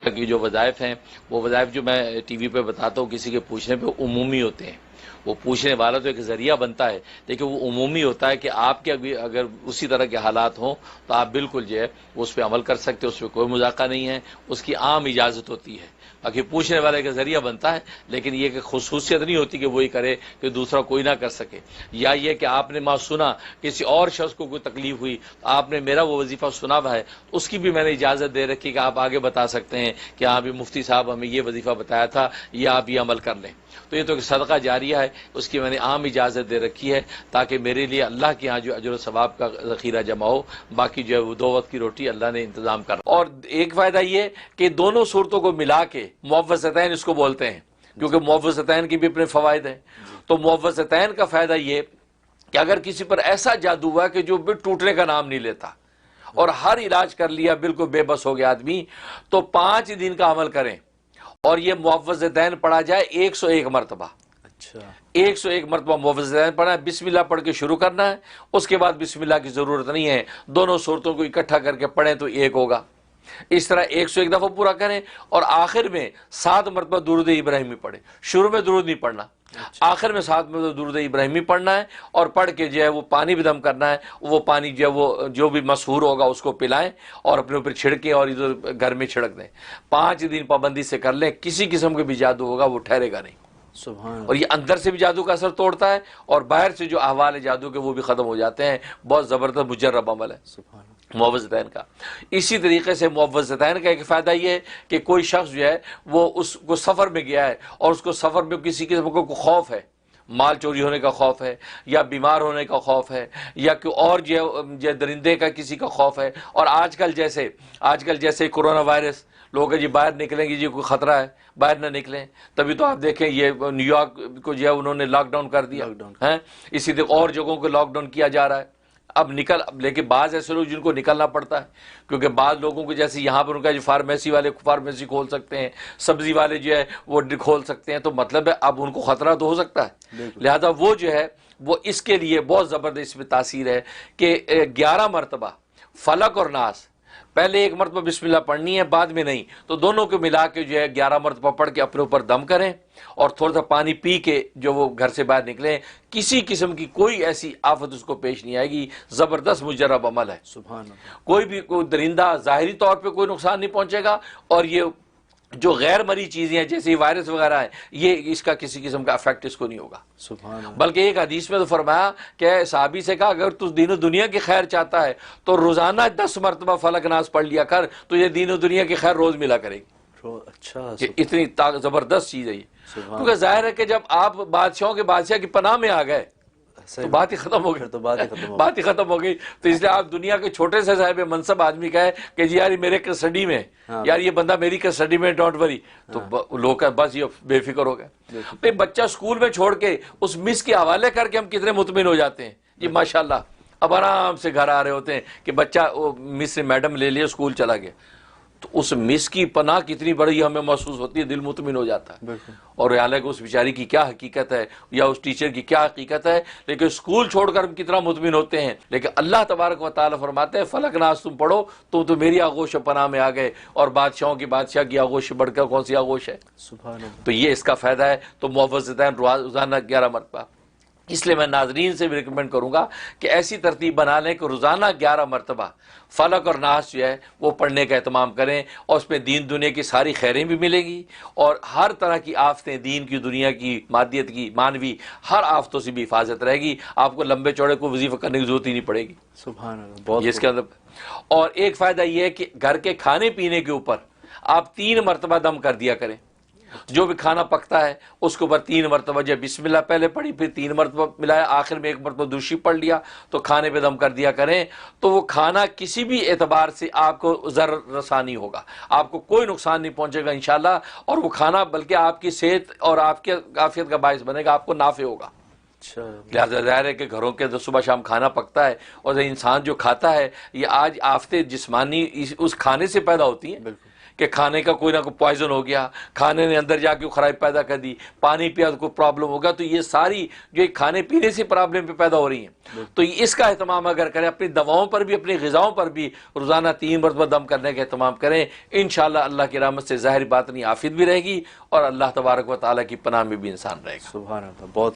کہ جو وظائف ہیں وہ وظائف جو میں ٹی وی پہ بتاتا ہوں کسی کے پوچھنے پہ عمومی ہوتے ہیں. وہ پوچھنے والا تو ایک ذریعہ بنتا ہے لیکن وہ عمومی ہوتا ہے کہ آپ کے اگر اسی طرح کے حالات ہوں تو آپ بالکل جو ہے اس پہ عمل کر سکتے, اس پہ کوئی مذاکرہ نہیں ہے, اس کی عام اجازت ہوتی ہے. باقی پوچھنے والے کا ذریعہ بنتا ہے لیکن یہ کہ خصوصیت نہیں ہوتی کہ وہی کرے کہ دوسرا کوئی نہ کر سکے. یا یہ کہ آپ نے ماں سنا کسی اور شخص کو کوئی تکلیف ہوئی تو آپ نے میرا وہ وظیفہ سنا ہوا ہے, اس کی بھی میں نے اجازت دے رکھی کہ آپ آگے بتا سکتے ہیں کہ ہاں بھی مفتی صاحب ہمیں یہ وظیفہ بتایا تھا, یہ آپ یہ عمل کر لیں. تو یہ تو ایک صدقہ جاریہ ہے, اس کی میں نے عام اجازت دے رکھی ہے تاکہ میرے لیے اللہ کے ہاں جو اجر و ثواب کا ذخیرہ جمع ہو. باقی جو ہے وہ 2 وقت کی روٹی اللہ نے انتظام کر. اور ایک فائدہ یہ کہ دونوں صورتوں کو ملا کے معوذتین اس کو بولتے ہیں, کیونکہ معوذتین کی بھی اپنے فوائد ہیں. تو معوذتین کا فائدہ یہ کہ اگر کسی پر ایسا جادو ہوا کہ جو ٹوٹنے کا نام نہیں لیتا اور ہر علاج کر لیا, بالکل بے بس ہو گیا آدمی, تو 5 دن کا عمل کریں اور یہ معوذتین پڑھا جائے 101 مرتبہ. اچھا 101 مرتبہ معوذتین پڑھنا ہے, بسم اللہ پڑھ کے شروع کرنا ہے, اس کے بعد بسم اللہ کی ضرورت نہیں ہے, دونوں صورتوں کو اکٹھا کر کے پڑھیں تو 1 ہوگا. اس طرح 101 دفعہ پورا کریں اور آخر میں 7 مرتبہ درود ابراہیمی پڑھیں. شروع میں درود نہیں پڑھنا, آخر میں 7 مرتبہ درود ابراہیمی پڑھنا ہے اور پڑھ کے جو ہے وہ پانی بھی دم کرنا ہے. وہ پانی جو ہے وہ جو بھی مسحور ہوگا اس کو پلائیں اور اپنے اوپر چھڑکیں اور ادھر گھر میں چھڑک دیں. 5 دن پابندی سے کر لیں, کسی قسم کے بھی جادو ہوگا وہ ٹھہرے گا نہیں. سبحان اور یہ اندر سے بھی جادو کا اثر توڑتا ہے اور باہر سے جو احوال جادو کے وہ بھی ختم ہو جاتے ہیں. بہت زبردست مجرب عمل ہے سبحان معوذتین کا. اسی طریقے سے معوذتین کا ایک فائدہ یہ ہے کہ کوئی شخص جو ہے وہ اس کو سفر میں گیا ہے اور اس کو سفر میں کسی قسم کو خوف ہے, مال چوری ہونے کا خوف ہے یا بیمار ہونے کا خوف ہے یا کہ اور جو درندے کا کسی کا خوف ہے. اور آج کل جیسے کورونا وائرس, لوگ جی باہر نکلیں گے جی کوئی خطرہ ہے, باہر نہ نکلیں. تبھی تو آپ دیکھیں یہ نیو یارک کو جو ہے انہوں نے لاک ڈاؤن کر دیا ہے, اسی طرح اور جگہوں کو لاک ڈاؤن کیا جا رہا ہے. اب لیکن بعض ایسے لوگ جن کو نکلنا پڑتا ہے, کیونکہ بعض لوگوں کو جیسے یہاں پر ان کا جو فارمیسی والے فارمیسی کھول سکتے ہیں, سبزی والے جو ہے وہ کھول سکتے ہیں, تو مطلب ہے اب ان کو خطرہ تو ہو سکتا ہے. لہذا وہ جو ہے وہ اس کے لیے بہت زبردست اس میں تاثیر ہے کہ 11 مرتبہ فلق اور ناس, پہلے 1 مرتبہ بسم اللہ پڑھنی ہے, بعد میں نہیں, تو دونوں کو ملا کے جو ہے 11 مرتبہ پڑھ کے اپنے اوپر دم کریں اور تھوڑا سا پانی پی کے جو وہ گھر سے باہر نکلیں. کسی قسم کی کوئی ایسی آفت اس کو پیش نہیں آئے گی. زبردست مجرب عمل ہے. سبحان اللہ. کوئی درندہ ظاہری طور پہ کوئی نقصان نہیں پہنچے گا, اور یہ جو غیر مری چیزیں ہیں جیسے وائرس وغیرہ ہیں, یہ اس کا کسی قسم کا افیکٹ اس کو نہیں ہوگا. سبحان اللہ. بلکہ ایک حدیث میں تو فرمایا کہ صحابی سے کہا اگر تو دین و دنیا کی خیر چاہتا ہے تو روزانہ 10 مرتبہ فلق ناس پڑھ لیا کر, تو یہ دین و دنیا کی خیر روز ملا کرے گی. اچھا, کہ اتنی زبردست چیز ہے یہ. کیونکہ ظاہر ہے کہ جب آپ بادشاہوں کے بادشاہ کی پناہ میں آ گئے تو بات ہی ختم ہو گئی. بات ہی ختم ہو گئی. تو اس لیے آپ دنیا کے چھوٹے سے صاحب منصب آدمی کہے کہ جی یار یہ میرے کسٹڈی میں, یار یہ بندہ میری کسٹڈی میں, ڈونٹ وری, تو لوگ بس یہ بے فکر ہو گئے. بچہ اسکول میں چھوڑ کے اس مس کے حوالے کر کے ہم کتنے مطمئن ہو جاتے ہیں جی ماشاءاللہ. اب آرام سے گھر آ رہے ہوتے ہیں کہ بچہ مس نے میڈم لے لیا اسکول چلا گیا, تو اس مس کی پناہ کتنی بڑی ہمیں محسوس ہوتی ہے, دل مطمئن ہو جاتا ہے. اور حالانکہ اس بیچاری کی کیا حقیقت ہے یا اس ٹیچر کی کیا حقیقت ہے, لیکن اسکول چھوڑ کر ہم کتنا مطمئن ہوتے ہیں. لیکن اللہ تبارک و تعالیٰ فرماتے ہیں فلق ناس تم پڑھو تو میری آغوش و پناہ میں آ گئے, اور بادشاہوں کی بادشاہ کی آغوش بڑھ کر کون سی آغوش ہے. سبحان اللہ. تو یہ اس کا فائدہ ہے. تو معوذتین روزانہ 11 مرتبہ. اس لیے میں ناظرین سے بھی ریکمینڈ کروں گا کہ ایسی ترتیب بنا لیں کہ روزانہ 11 مرتبہ فلق اور ناس جو ہے وہ پڑھنے کا اہتمام کریں, اور اس میں دین دنیا کی ساری خیریں بھی ملے گی, اور ہر طرح کی آفتیں, دین کی, دنیا کی, مادیت کی, مانوی ہر آفتوں سے بھی حفاظت رہے گی. آپ کو لمبے چوڑے کو وظیفہ کرنے کی ضرورت ہی نہیں پڑے گی. سبحان اللہ. یہ اس کے اندر. اور ایک فائدہ یہ ہے کہ گھر کے کھانے پینے کے اوپر آپ 3 مرتبہ دم کر دیا کریں. جو بھی کھانا پکتا ہے اس کے اوپر 3 مرتبہ جب بسم اللہ پہلے پڑھی, پھر 3 مرتبہ ملایا, آخر میں 1 مرتبہ دوسری پڑھ لیا, تو کھانے پہ دم کر دیا کریں. تو وہ کھانا کسی بھی اعتبار سے آپ کو ضرر رسانی ہوگا, آپ کو کوئی نقصان نہیں پہنچے گا انشاءاللہ. اور وہ کھانا بلکہ آپ کی صحت اور آپ کی عافیت کا باعث بنے گا, آپ کو نافع ہوگا. لہٰذا ظاہر ہے کہ گھروں کے اندر صبح شام کھانا پکتا ہے, اور انسان جو کھاتا ہے یہ آج آفتیں جسمانی اس کھانے سے پیدا ہوتی ہیں. کہ کھانے کا کوئی نہ کوئی پوائزن ہو گیا، کھانے نے اندر جا کے خرابی پیدا کر دی، پانی پیا تو کوئی پرابلم ہوگا، تو یہ ساری جو کھانے پینے سے پرابلم پیدا ہو رہی ہیں، تو اس کا اہتمام اگر کریں، اپنی دواؤں پر بھی، اپنی غذاؤں پر بھی روزانہ 3 مرتبہ دم کرنے کا اہتمام کریں، انشاءاللہ اللہ کی رحمت سے ظاہری باطنی عافیت بھی رہے گی اور اللہ تبارک و تعالیٰ کی پناہ میں بھی انسان رہے گا۔ سبحان اللہ، بہت